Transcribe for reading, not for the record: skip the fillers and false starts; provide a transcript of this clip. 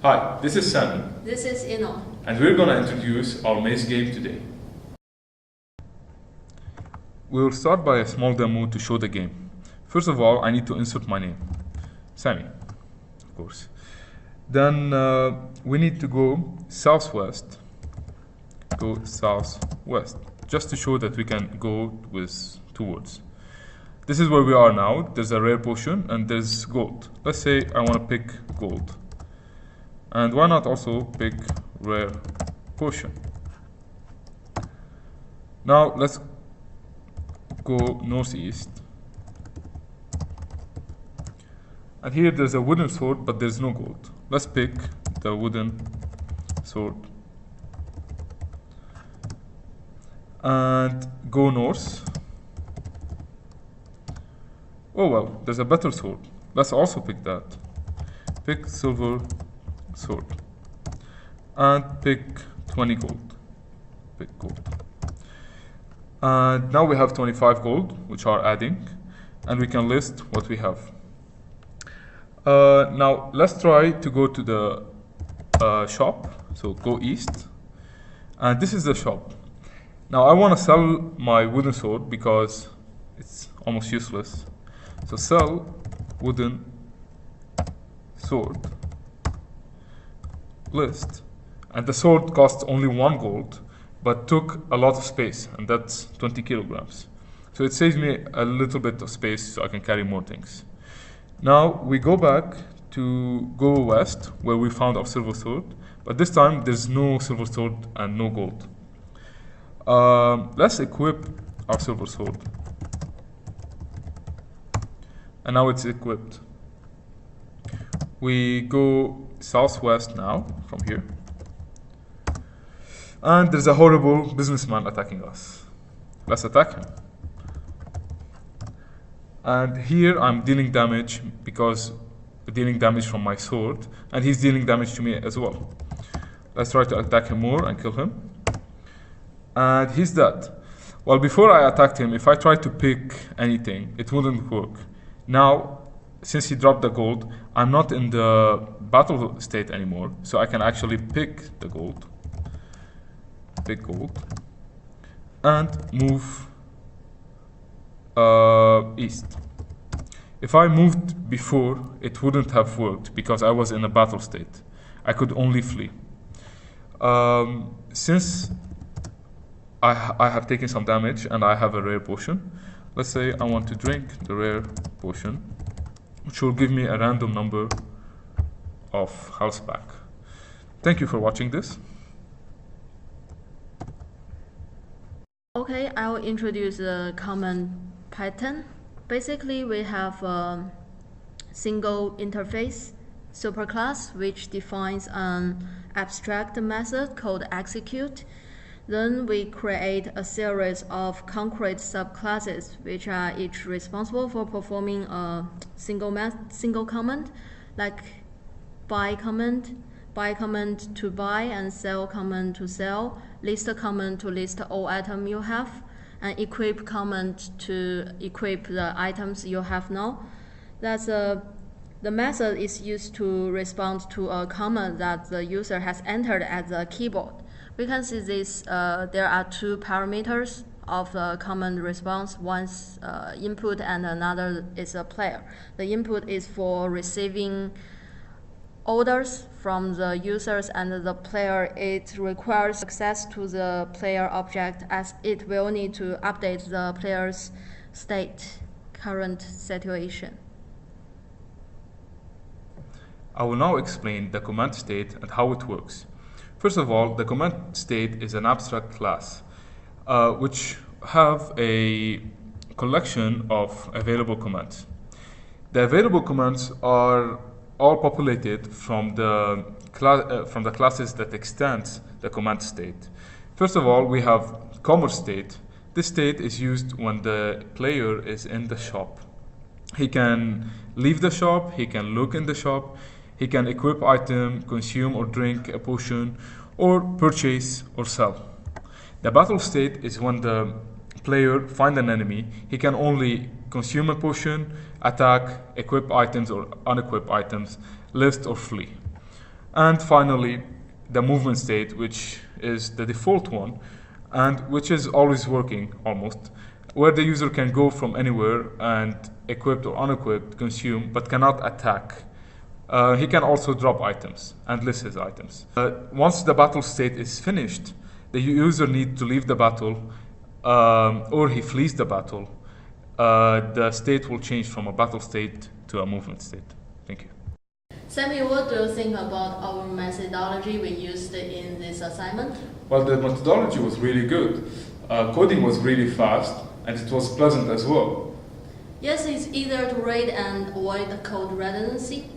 Hi, this is Sammy. This is Ino. And we're gonna introduce our maze game today. We will start by a small demo to show the game. First of all, I need to insert my name. Sammy, of course. Then we need to go southwest. Go southwest. Just to show that we can go with two words. This is where we are now. There's a rare potion and there's gold. Let's say I want to pick gold. And why not also pick rare potion? Now let's go northeast. And here there's a wooden sword, but there's no gold. Let's pick the wooden sword. And go north. Oh well, there's a better sword. Let's also pick that. Pick silver sword. And pick 20 gold. Pick gold. And now we have 25 gold, which are adding. And we can list what we have. Now let's try to go to the shop. So go east. And this is the shop. Now I want to sell my wooden sword because it's almost useless. So sell wooden sword. List. And the sword costs only 1 gold, but took a lot of space, and that's 20 kilograms. So it saves me a little bit of space so I can carry more things. Now we go back to go west, where we found our silver sword, but this time there's no silver sword and no gold. Let's equip our silver sword. And now it's equipped. We go southwest now from here. And there's a horrible businessman attacking us. Let's attack him. And here I'm dealing damage because dealing damage from my sword, and he's dealing damage to me as well. Let's try to attack him more and kill him. And he's dead. Well, before I attacked him, if I tried to pick anything, it wouldn't work. Now, since he dropped the gold, I'm not in the battle state anymore, so I can actually pick the gold. Pick gold. And move east. If I moved before, it wouldn't have worked because I was in a battle state. I could only flee. Since I have taken some damage and I have a rare potion, let's say I want to drink the rare potion, which will give me a random number of health back. Thank you for watching this. Okay, I will introduce the command pattern. Basically, we have a single interface superclass which defines an abstract method called execute. Then we create a series of concrete subclasses which are each responsible for performing a single command, like buy command to buy, and sell command to sell, list command to list all items you have, and equip command to equip the items you have now. That's the method is used to respond to a command that the user has entered at the keyboard. We can see this, there are 2 parameters of the command response. One's input and another is a player. The input is for receiving orders from the users, and the player, it requires access to the player object as it will need to update the player's state, current situation. I will now explain the command state and how it works. First of all, the command state is an abstract class, which have a collection of available commands. The available commands are all populated from the classes that extend the command state. First of all, we have commerce state. This state is used when the player is in the shop. He can leave the shop, he can look in the shop, he can equip item, consume or drink a potion, or purchase or sell. The battle state is when the player finds an enemy. He can only consume a potion, attack, equip items or unequip items, list or flee. And finally, the movement state, which is the default one, and which is always working almost, where the user can go from anywhere and equipped or unequipped consume, but cannot attack. He can also drop items and list his items. Once the battle state is finished, the user needs to leave the battle or he flees the battle. The state will change from a battle state to a movement state. Thank you. Sammy, what do you think about our methodology we used in this assignment? Well, the methodology was really good. Coding was really fast, and it was pleasant as well. Yes, it's easier to read and avoid code redundancy.